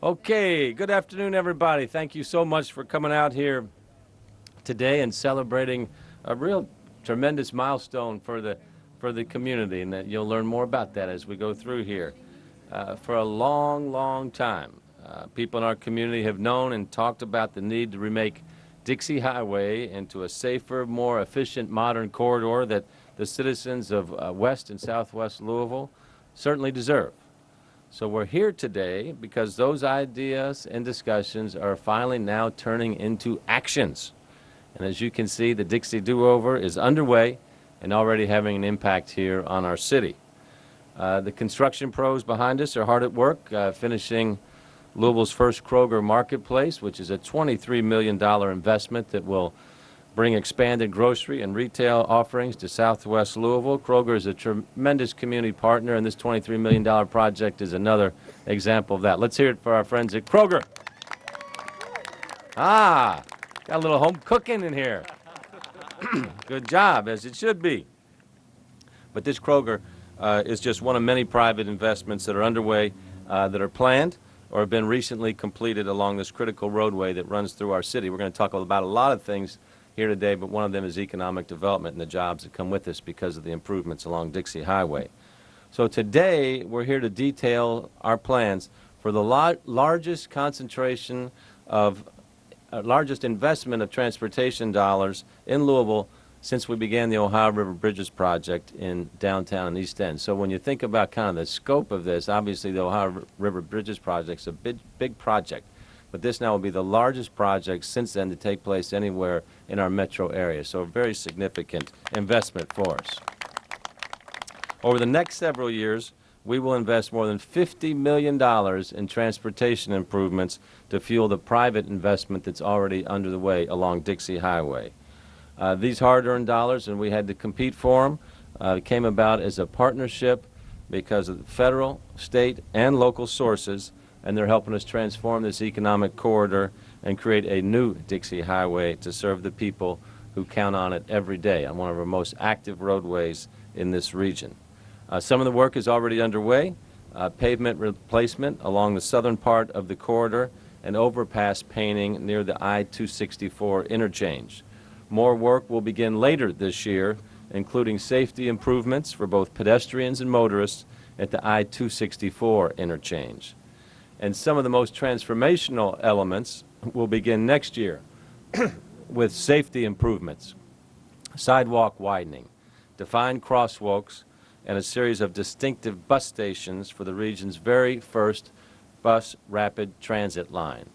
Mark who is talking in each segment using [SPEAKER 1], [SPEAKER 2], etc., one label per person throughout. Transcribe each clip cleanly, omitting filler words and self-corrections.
[SPEAKER 1] Okay, good afternoon, everybody. Thank you so much for coming out here today and celebrating a real tremendous milestone for the community, and that you'll learn more about that as we go through here. For a long, long time, people in our community have known and talked about the need to remake Dixie Highway into a safer, more efficient, modern corridor that the citizens of West and Southwest Louisville certainly deserve. So we're here today because those ideas and discussions are finally now turning into actions. And as you can see, the Dixie Do-Over is underway and already having an impact here on our city. The construction pros behind us are hard at work, finishing Louisville's first Kroger Marketplace, which is a $23 million investment that will bring expanded grocery and retail offerings to Southwest Louisville. Kroger is a tremendous community partner, and this $23 million project is another example of that. Let's hear it for our friends at Kroger. Got a little home cooking in here. Good job, as it should be. But this Kroger is just one of many private investments that are underway, that are planned or have been recently completed along this critical roadway that runs through our city. We're going to talk about a lot of things here today, but one of them is economic development and the jobs that come with this because of the improvements along Dixie Highway. So today, we're here to detail our plans for the largest concentration of, largest investment of transportation dollars in Louisville since we began the Ohio River Bridges project in downtown and East End. So when you think about kind of the scope of this, obviously the Ohio River Bridges project is a big project. But this now will be the largest project since then to take place anywhere in our metro area. So a very significant investment for us. Over the next several years, we will invest more than $50 million in transportation improvements to fuel the private investment that's already under the way along Dixie Highway. These hard-earned dollars, and we had to compete for them, came about as a partnership because of the federal, state, and local sources, and they're helping us transform this economic corridor and create a new Dixie Highway to serve the people who count on it every day on one of our most active roadways in this region. Some of the work is already underway, pavement replacement along the southern part of the corridor and overpass painting near the I-264 interchange. More work will begin later this year, including safety improvements for both pedestrians and motorists at the I-264 interchange. And some of the most transformational elements will begin next year with safety improvements, sidewalk widening, defined crosswalks, and a series of distinctive bus stations for the region's very first bus rapid transit line.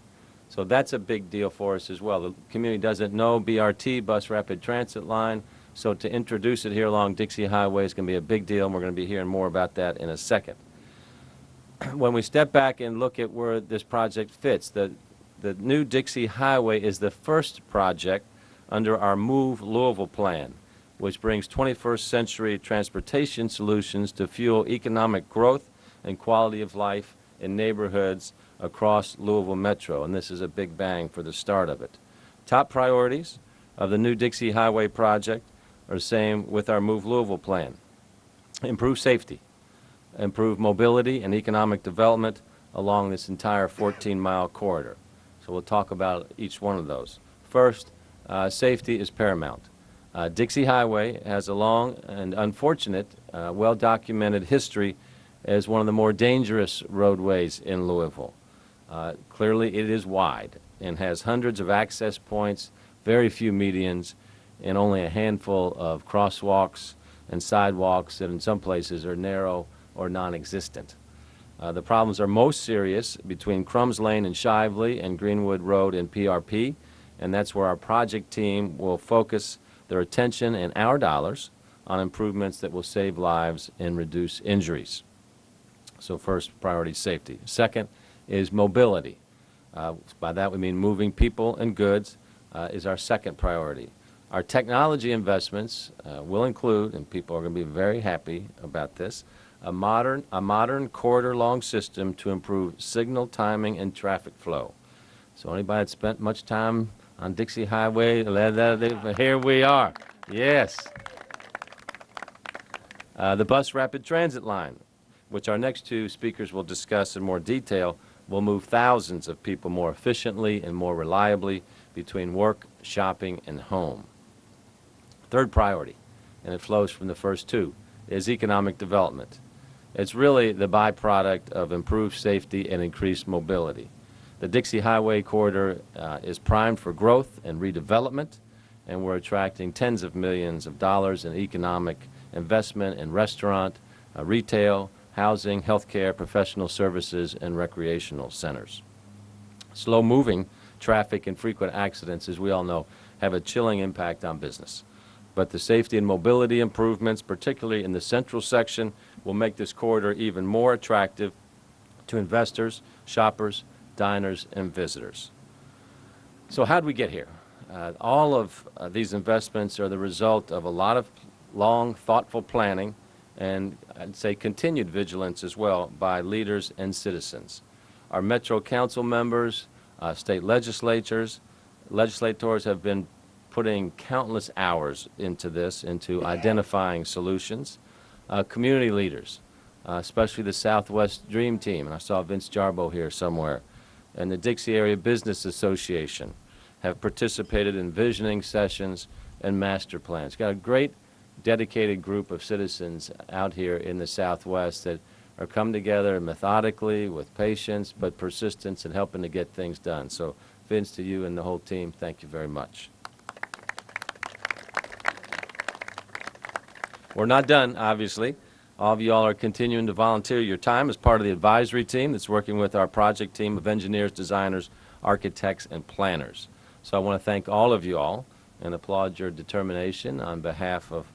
[SPEAKER 1] So that's a big deal for us as well. The community doesn't know BRT, bus rapid transit line, so to introduce it here along Dixie Highway is going to be a big deal, and we're going to be hearing more about that in a second. When we step back and look at where this project fits, the new Dixie Highway is the first project under our Move Louisville plan, which brings 21st century transportation solutions to fuel economic growth and quality of life in neighborhoods across Louisville Metro, and this is a big bang for the start of it. Top priorities of the new Dixie Highway project are the same with our Move Louisville plan. Improve safety, improve mobility and economic development along this entire 14-mile corridor. So we'll talk about each one of those. First, safety is paramount. Dixie Highway has a long and unfortunate, well-documented history as one of the more dangerous roadways in Louisville. Clearly, it is wide and has hundreds of access points, very few medians, and only a handful of crosswalks and sidewalks that in some places are narrow or non-existent. The problems are most serious between Crumbs Lane and Shively and Greenwood Road and PRP, and that's where our project team will focus their attention and our dollars on improvements that will save lives and reduce injuries. So first, priority safety. Second is mobility. By that we mean moving people and goods is our second priority. Our technology investments will include, and people are going to be very happy about this, a modern corridor-long system to improve signal timing and traffic flow. So anybody that spent much time on Dixie Highway, here we are. Yes. The bus rapid transit line, which our next two speakers will discuss in more detail, will move thousands of people more efficiently and more reliably between work, shopping, and home. Third priority, and it flows from the first two, is economic development. It's really the byproduct of improved safety and increased mobility. The Dixie Highway corridor is primed for growth and redevelopment, and we're attracting tens of millions of dollars in economic investment in restaurant, retail, housing, healthcare, professional services, and recreational centers. Slow-moving traffic and frequent accidents, as we all know, have a chilling impact on business. But the safety and mobility improvements, particularly in the central section, will make this corridor even more attractive to investors, shoppers, diners, and visitors. So how'd we get here? All of these investments are the result of a lot of long, thoughtful planning and I'd say continued vigilance as well by leaders and citizens. Our Metro Council members, state legislators have been putting countless hours into this, into identifying solutions. Community leaders, especially the Southwest Dream Team, and I saw Vince Jarbo here somewhere, and the Dixie Area Business Association have participated in visioning sessions and master plans. Got a great dedicated group of citizens out here in the Southwest that are come together methodically with patience but persistence in helping to get things done. So Vince, to you and the whole team, thank you very much. We're not done, obviously. All of you all are continuing to volunteer your time as part of the advisory team that's working with our project team of engineers, designers, architects, and planners. So I want to thank all of you all and applaud your determination on behalf of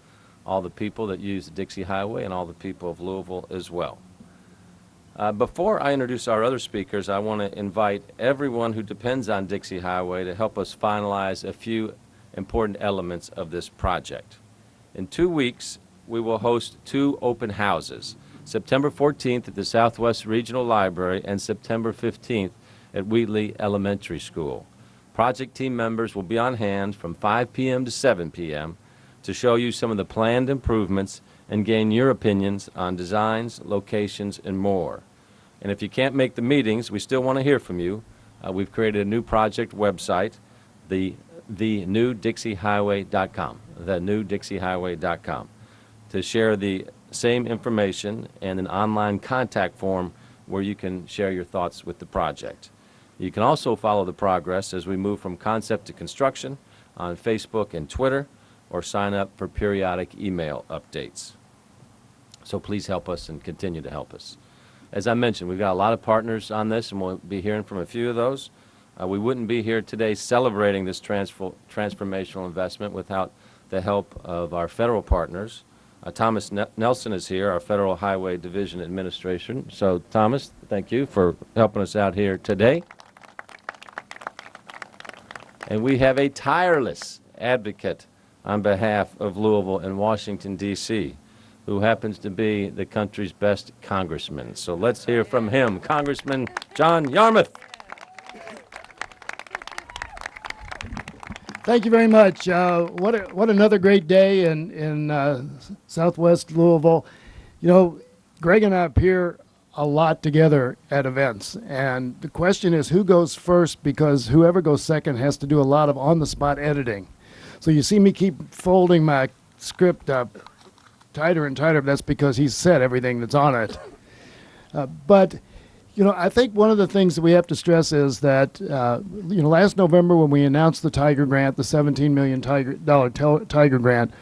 [SPEAKER 1] all the people that use the Dixie Highway and all the people of Louisville as well. Before I introduce our other speakers, I want to invite everyone who depends on Dixie Highway to help us finalize a few important elements of this project. In 2 weeks, we will host 2 open houses, September 14th at the Southwest Regional Library and September 15th at Wheatley Elementary School. Project team members will be on hand from 5 p.m. to 7 p.m. to show you some of the planned improvements and gain your opinions on designs, locations, and more. And if you can't make the meetings, we still want to hear from you. We've created a new project website, thenewdixiehighway.com, thenewdixiehighway.com, to share the same information and an online contact form where you can share your thoughts with the project. You can also follow the progress as we move from concept to construction on Facebook and Twitter, or sign up for periodic email updates. So please help us and continue to help us. As I mentioned, we've got a lot of partners on this, and we'll be hearing from a few of those. We wouldn't be here today celebrating this transformational investment without the help of our federal partners. Thomas Nelson is here, our Federal Highway Division Administration. So Thomas, thank you for helping us out here today. And we have a tireless advocate on behalf of Louisville and Washington, D.C., who happens to be the country's best congressman. So let's hear from him, Congressman John Yarmouth.
[SPEAKER 2] Thank you very much. What another great day in Southwest Louisville. You know, Greg and I appear a lot together at events, and the question is who goes first, because whoever goes second has to do a lot of on-the-spot editing. So you see me keep folding my script up tighter and tighter. That's because he's said everything that's on it. But you know, I think one of the things that we have to stress is that, you know, last November when we announced the Tiger Grant, the $17 million Tiger Grant,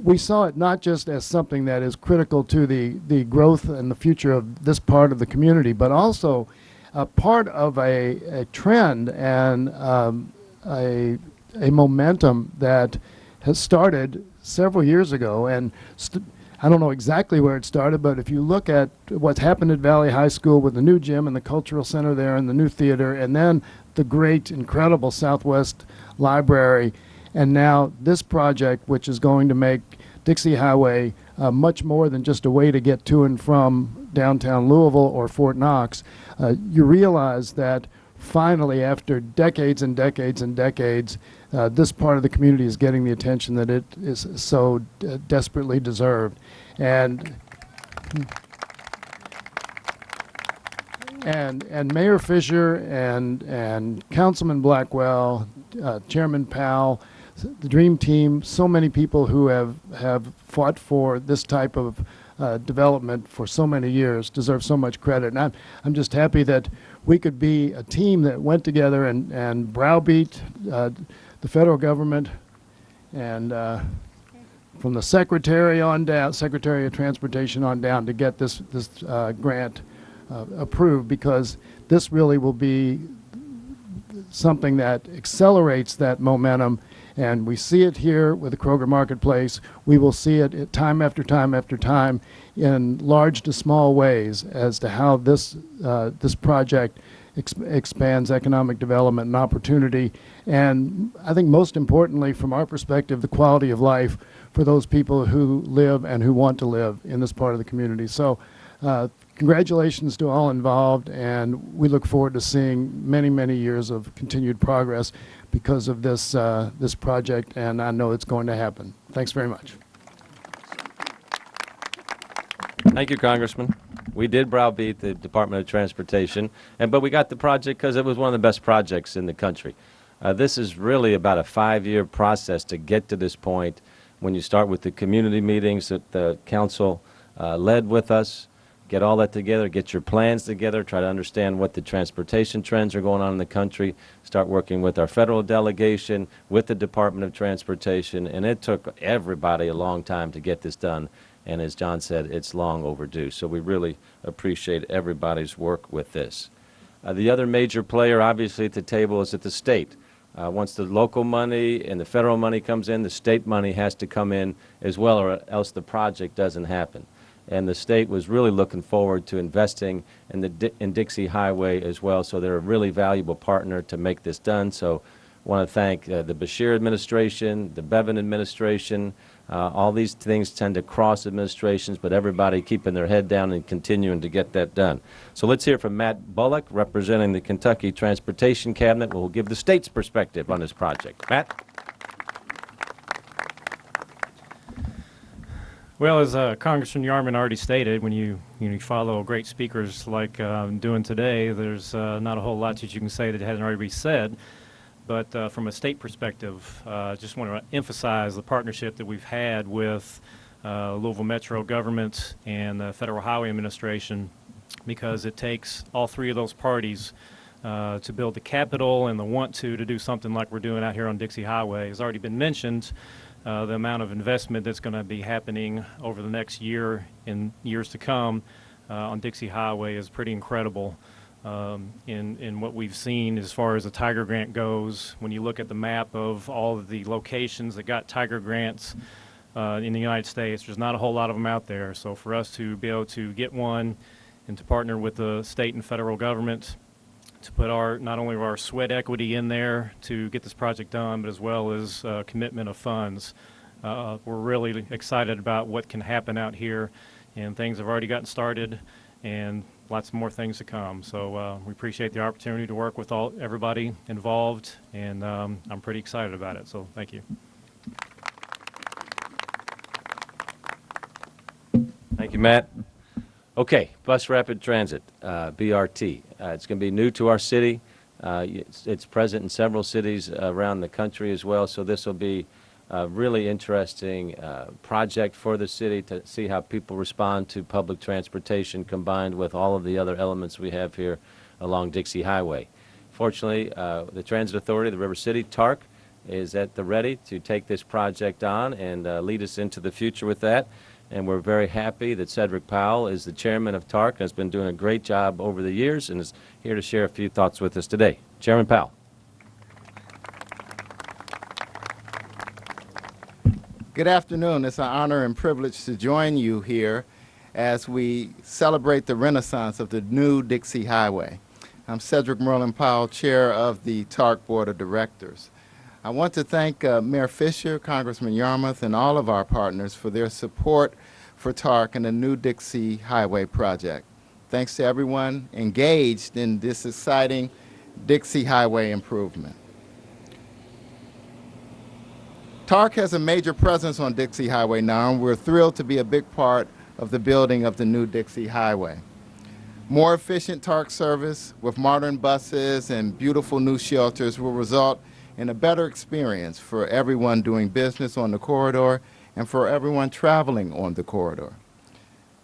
[SPEAKER 2] we saw it not just as something that is critical to the growth and the future of this part of the community, but also a part of a trend and a momentum that has started several years ago. And I don't know exactly where it started, but if you look at what's happened at Valley High School with the new gym and the cultural center there and the new theater, and then the great, incredible Southwest Library, and now this project, which is going to make Dixie Highway much more than just a way to get to and from downtown Louisville or Fort Knox, you realize that finally, after decades and decades and decades, this part of the community is getting the attention that it is so desperately deserved. And And Mayor Fischer and Councilman Blackwell, Chairman Powell, the Dream Team, so many people who have fought for this type of development for so many years deserve so much credit. And I'm just happy that we could be a team that went together and browbeat the federal government and from the Secretary on down, Secretary of Transportation on down, to get this grant approved, because this really will be something that accelerates that momentum. And we see it here with the Kroger Marketplace. We will see it time after time after time in large to small ways as to how this project expands economic development and opportunity. And I think most importantly, from our perspective, the quality of life for those people who live and who want to live in this part of the community. So congratulations to all involved, and we look forward to seeing many, many years of continued progress because of this this project, and I know it's going to happen. Thanks very much.
[SPEAKER 1] Thank you, Congressman. We did browbeat the Department of Transportation, but we got the project because it was one of the best projects in the country. This is really about a 5-year process to get to this point. When you start with the community meetings that the council led with us, get all that together, get your plans together, try to understand what the transportation trends are going on in the country, start working with our federal delegation, with the Department of Transportation, and it took everybody a long time to get this done. And as John said, it's long overdue. So we really appreciate everybody's work with this. The other major player, obviously, at the table is at the state. Once the local money and the federal money comes in, the state money has to come in as well, or else the project doesn't happen. And the state was really looking forward to investing in Dixie Highway as well, so they're a really valuable partner to make this done. So I want to thank the Beshear administration, the Bevin administration. All these things tend to cross administrations, but everybody keeping their head down and continuing to get that done. So let's hear from Matt Bullock, representing the Kentucky Transportation Cabinet, who will give the state's perspective on this project. Matt?
[SPEAKER 3] Well, as Congressman Yarman already stated, when you follow great speakers like I'm doing today, there's not a whole lot that you can say that hasn't already been said. But from a state perspective, I just want to emphasize the partnership that we've had with Louisville Metro government and the Federal Highway Administration, because it takes all three of those parties to build the capital and the want to do something like we're doing out here on Dixie Highway. It's already been mentioned. The amount of investment that's going to be happening over the next year and years to come on Dixie Highway is pretty incredible. In what we've seen as far as the Tiger Grant goes, when you look at the map of all of the locations that got Tiger Grants in the United States, there's not a whole lot of them out there. So for us to be able to get one and to partner with the state and federal government to put not only our sweat equity in there to get this project done, but as well as commitment of funds. We're really excited about what can happen out here, and things have already gotten started, and lots more things to come. So we appreciate the opportunity to work with everybody involved, and I'm pretty excited about it. So thank you.
[SPEAKER 1] Thank you, Matt. Okay, Bus Rapid Transit, BRT. It's going to be new to our city. It's present in several cities around the country as well, so this will be a really interesting project for the city to see how people respond to public transportation combined with all of the other elements we have here along Dixie Highway. Fortunately, the Transit Authority, the River City, TARC, is at the ready to take this project on and lead us into the future with that. And we're very happy that Cedric Powell is the chairman of TARC and has been doing a great job over the years and is here to share a few thoughts with us today. Chairman Powell.
[SPEAKER 4] Good afternoon. It's an honor and privilege to join you here as we celebrate the renaissance of the new Dixie Highway. I'm Cedric Merlin Powell, chair of the TARC Board of Directors. I want to thank Mayor Fischer, Congressman Yarmouth, and all of our partners for their support for TARC and the new Dixie Highway project. Thanks to everyone engaged in this exciting Dixie Highway improvement. TARC has a major presence on Dixie Highway now, and we're thrilled to be a big part of the building of the new Dixie Highway. More efficient TARC service with modern buses and beautiful new shelters will result in a better experience for everyone doing business on the corridor and for everyone traveling on the corridor.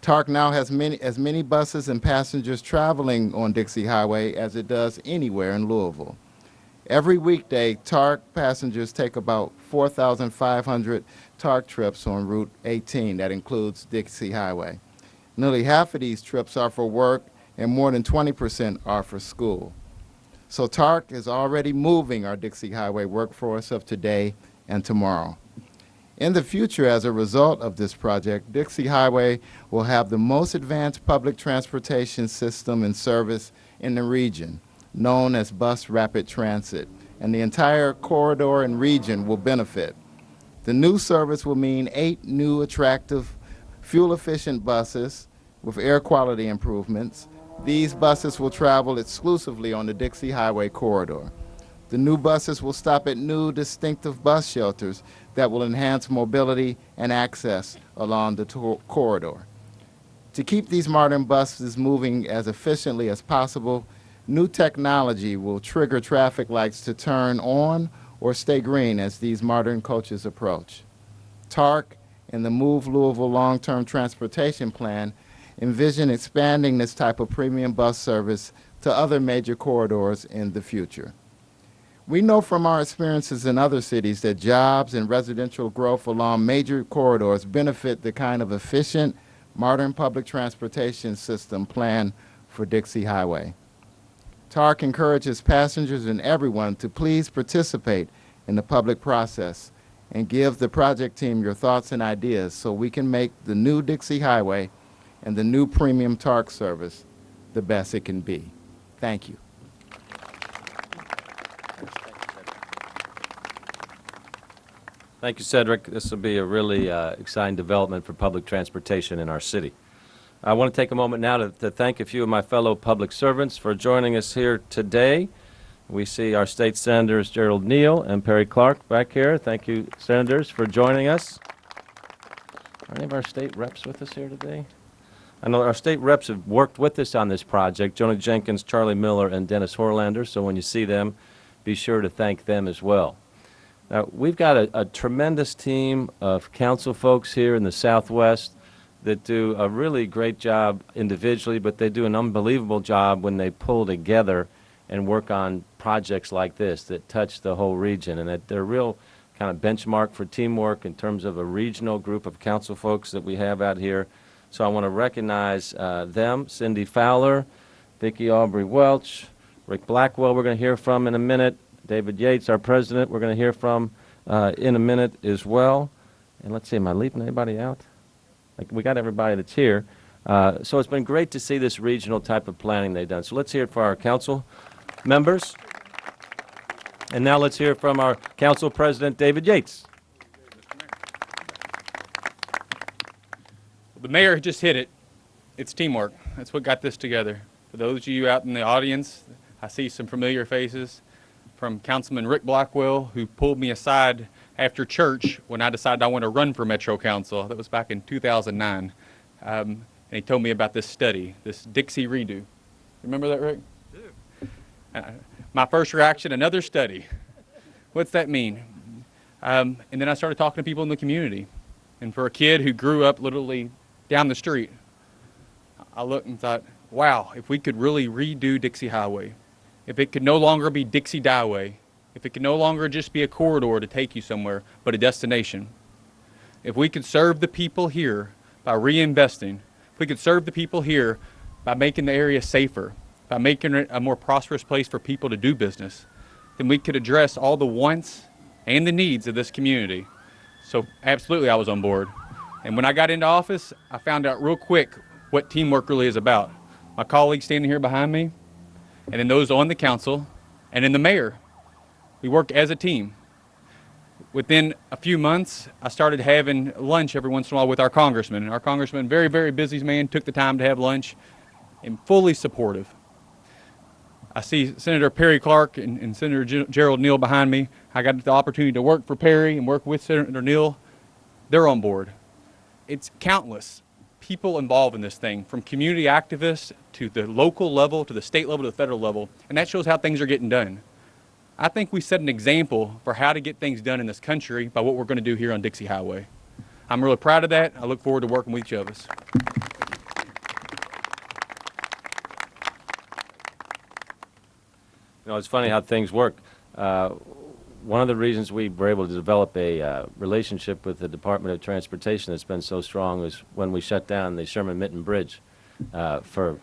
[SPEAKER 4] TARC now has as many buses and passengers traveling on Dixie Highway as it does anywhere in Louisville. Every weekday, TARC passengers take about 4,500 TARC trips on Route 18. That includes Dixie Highway. Nearly half of these trips are for work, and more than 20% are for school. So TARC is already moving our Dixie Highway workforce of today and tomorrow. In the future, as a result of this project, Dixie Highway will have the most advanced public transportation system and service in the region, known as Bus Rapid Transit, and the entire corridor and region will benefit. The new service will mean 8 new attractive, fuel-efficient buses with air quality improvements. These buses will travel exclusively on the Dixie Highway corridor. The new buses will stop at new distinctive bus shelters that will enhance mobility and access along the corridor. To keep these modern buses moving as efficiently as possible, new technology will trigger traffic lights to turn on or stay green as these modern coaches approach. TARC and the Move Louisville Long-Term Transportation Plan envision expanding this type of premium bus service to other major corridors in the future. We know from our experiences in other cities that jobs and residential growth along major corridors benefit the kind of efficient, modern public transportation system planned for Dixie Highway. TARC encourages passengers and everyone to please participate in the public process and give the project team your thoughts and ideas so we can make the new Dixie Highway and the new premium TARC service the best it can be. Thank you.
[SPEAKER 1] Thank you, Cedric. This will be a really exciting development for public transportation in our city. I want to take a moment now to thank a few of my fellow public servants for joining us here today. We see our state senators Gerald Neal and Perry Clark back here. Thank you, senators, for joining us. Are any of our state reps with us here today? I know our state reps have worked with us on this project, Jonah Jenkins, Charlie Miller, and Dennis Horlander, so when you see them, be sure to thank them as well. Now, we've got a tremendous team of council folks here in the Southwest that do a really great job individually, but they do an unbelievable job when they pull together and work on projects like this that touch the whole region, and that they're a real kind of benchmark for teamwork in terms of a regional group of council folks that we have out here. So I want to recognize them, Cindy Fowler, Vicki Aubrey-Welch, Rick Blackwell we're going to hear from in a minute, David Yates, our president, we're going to hear from in a minute as well. And let's see, am I leaving anybody out? We got everybody that's here. So it's been great to see this regional type of planning they've done. So let's hear it for our council members. And now let's hear from our council president, David Yates.
[SPEAKER 5] The mayor just hit it. It's teamwork. That's what got this together. For those of you out in the audience, I see some familiar faces from Councilman Rick Blackwell, who pulled me aside after church when I decided I want to run for Metro Council. That was back in 2009. And he told me about this study, this Dixie redo. Remember that, Rick? I do. My first reaction, another study. What's that mean? And then I started talking to people in the community. And for a kid who grew up literally down the street, I looked and thought, wow, if we could really redo Dixie Highway, if it could no longer be Dixie Highway, if it could no longer just be a corridor to take you somewhere, but a destination, if we could serve the people here by reinvesting, if we could serve the people here by making the area safer, by making it a more prosperous place for people to do business, then we could address all the wants and the needs of this community. So absolutely I was on board. And when I got into office, I found out real quick what teamwork really is about. My colleagues standing here behind me, and then those on the council, and then the mayor. We work as a team. Within a few months, I started having lunch every once in a while with our congressman. Our congressman, very, very busy man, took the time to have lunch and fully supportive. I see Senator Perry Clark and Senator Gerald Neal behind me. I got the opportunity to work for Perry and work with Senator Neal. They're on board. It's countless people involved in this thing, from community activists to the local level, to the state level, to the federal level, and that shows how things are getting done. I think we set an example for how to get things done in this country by what we're going to do here on Dixie Highway. I'm really proud of that. I look forward to working with each of us.
[SPEAKER 1] You know, it's funny how things work. One of the reasons we were able to develop a relationship with the Department of Transportation that's been so strong is when we shut down the Sherman-Minton Bridge for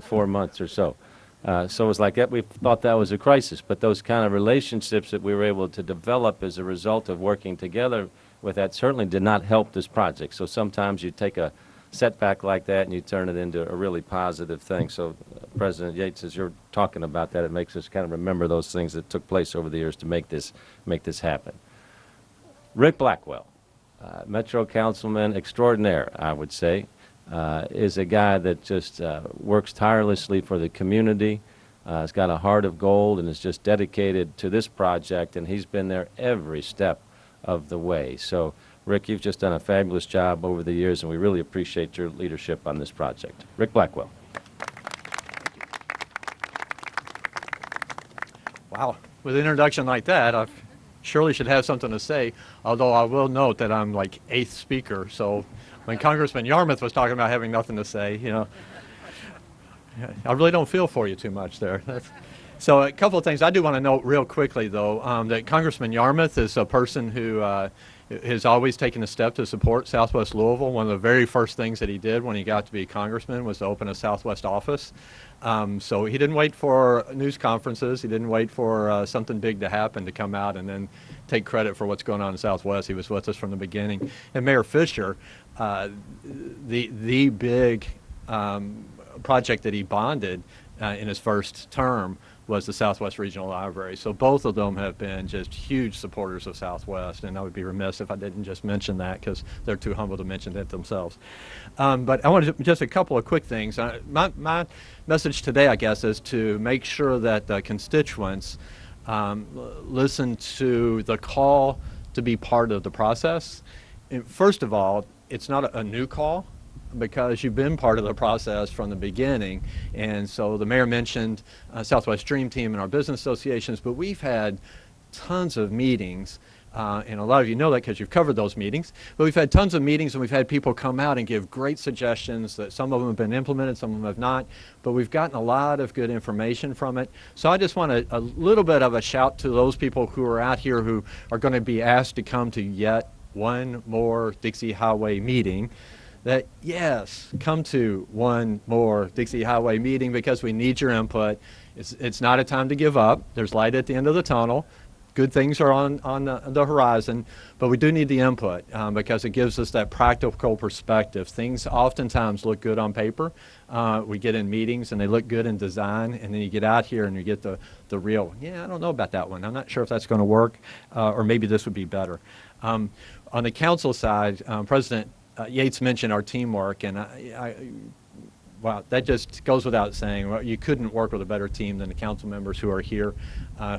[SPEAKER 1] 4 months or so. So it was like that. We thought that was a crisis, but those kind of relationships that we were able to develop as a result of working together with that certainly did not help this project. So sometimes you take a setback like that and you turn it into a really positive thing. So President Yates, as you're talking about that, it makes us kind of remember those things that took place over the years to make this happen. Rick Blackwell, Metro Councilman extraordinaire, I would say, is a guy that just works tirelessly for the community. Has got a heart of gold and is just dedicated to this project, and he's been there every step of the way. So Rick, you've just done a fabulous job over the years, and we really appreciate your leadership on this project. Rick Blackwell.
[SPEAKER 6] Wow. With an introduction like that, I surely should have something to say, although I will note that I'm like 8th speaker, so when Congressman Yarmouth was talking about having nothing to say, you know, I really don't feel for you too much there. So a couple of things I do want to note real quickly, though, that Congressman Yarmouth is a person who has always taken a step to support Southwest Louisville. One of the very first things that he did when he got to be congressman was to open a Southwest office. So he didn't wait for news conferences. He didn't wait for something big to happen to come out and then take credit for what's going on in Southwest. He was with us from the beginning. And Mayor Fischer, the big project that he bonded in his first term was the Southwest Regional Library. So both of them have been just huge supporters of Southwest, and I would be remiss if I didn't just mention that because they're too humble to mention it themselves. But I wanted to, just a couple of quick things. My message today, I guess, is to make sure that the constituents listen to the call to be part of the process. And first of all, it's not a new call, because you've been part of the process from the beginning. And so the mayor mentioned Southwest Dream Team and our business associations, but we've had tons of meetings, and a lot of you know that because you've covered those meetings, but we've had tons of meetings and we've had people come out and give great suggestions that some of them have been implemented, some of them have not, but we've gotten a lot of good information from it. So I just want a little bit of a shout to those people who are out here who are going to be asked to come to yet one more Dixie Highway meeting. That, yes, come to one more Dixie Highway meeting because we need your input. It's not a time to give up. There's light at the end of the tunnel. Good things are on the horizon, but we do need the input because it gives us that practical perspective. Things oftentimes look good on paper. We get in meetings and they look good in design, and then you get out here and you get the real, yeah, I don't know about that one. I'm not sure if that's going to work, or maybe this would be better. On the council side, President Yates mentioned our teamwork, and wow, that just goes without saying. Well, you couldn't work with a better team than the council members who are here,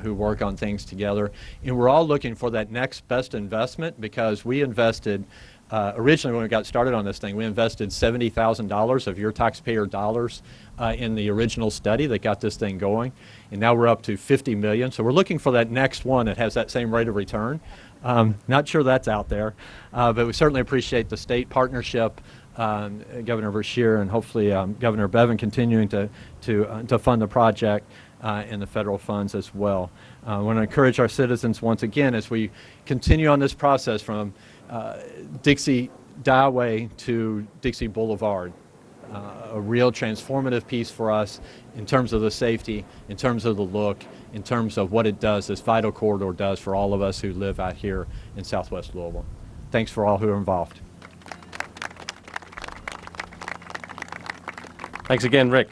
[SPEAKER 6] who work on things together. And we're all looking for that next best investment because we invested, originally when we got started on this thing, we invested $70,000 of your taxpayer dollars in the original study that got this thing going. And now we're up to $50 million. So we're looking for that next one that has that same rate of return. Not sure that's out there, but we certainly appreciate the state partnership, Governor Fischer and hopefully Governor Bevan continuing to fund the project and the federal funds as well. I want to encourage our citizens once again as we continue on this process from Dixie Highway to Dixie Boulevard. A real transformative piece for us in terms of the safety, in terms of the look, in terms of what it does, this vital corridor does for all of us who live out here in Southwest Louisville. Thanks for all who are involved.
[SPEAKER 1] Thanks again, Rick.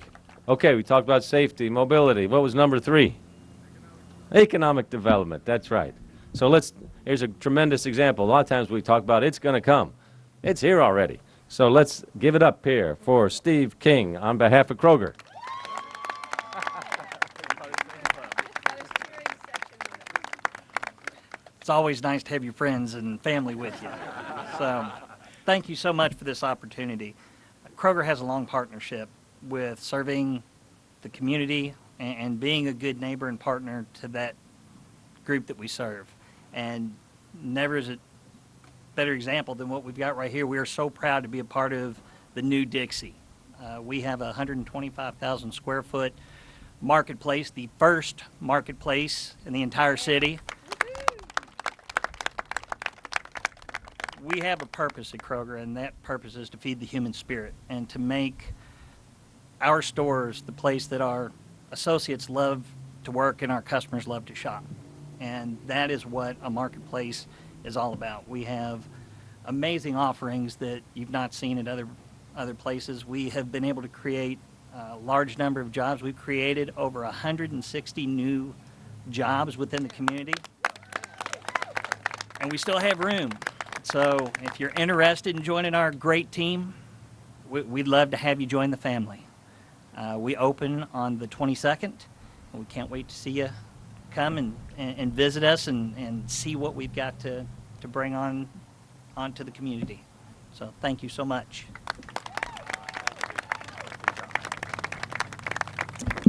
[SPEAKER 1] Okay, we talked about safety, mobility. What was number 3? Economic development, that's right. So here's a tremendous example. A lot of times we talk about it's going to come. It's here already. So let's give it up here for Steve King on behalf of Kroger.
[SPEAKER 7] It's always nice to have your friends and family with you. So thank you so much for this opportunity. Kroger has a long partnership with serving the community and being a good neighbor and partner to that group that we serve. And never is it better example than what we've got right here. We are so proud to be a part of the new Dixie. We have a 125,000 square foot marketplace, the first marketplace in the entire city. We have a purpose at Kroger, and that purpose is to feed the human spirit and to make our stores the place that our associates love to work and our customers love to shop. And that is what a marketplace is all about. We have amazing offerings that you've not seen at other places. We have been able to create a large number of jobs. We've created over 160 new jobs within the community. And we still have room. So if you're interested in joining our great team, we'd love to have you join the family. We open on the 22nd, and we can't wait to see you come and visit us and see what we've got to bring onto the community. So thank you so much.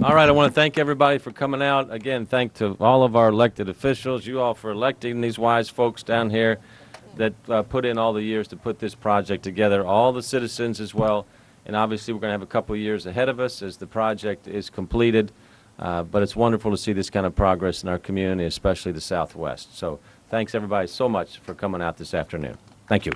[SPEAKER 1] All right, I want to thank everybody for coming out. Again, thank to all of our elected officials, you all for electing these wise folks down here that put in all the years to put this project together, all the citizens as well. And obviously, we're going to have a couple of years ahead of us as the project is completed. But it's wonderful to see this kind of progress in our community, especially the Southwest. So thanks, everybody, so much for coming out this afternoon. Thank you.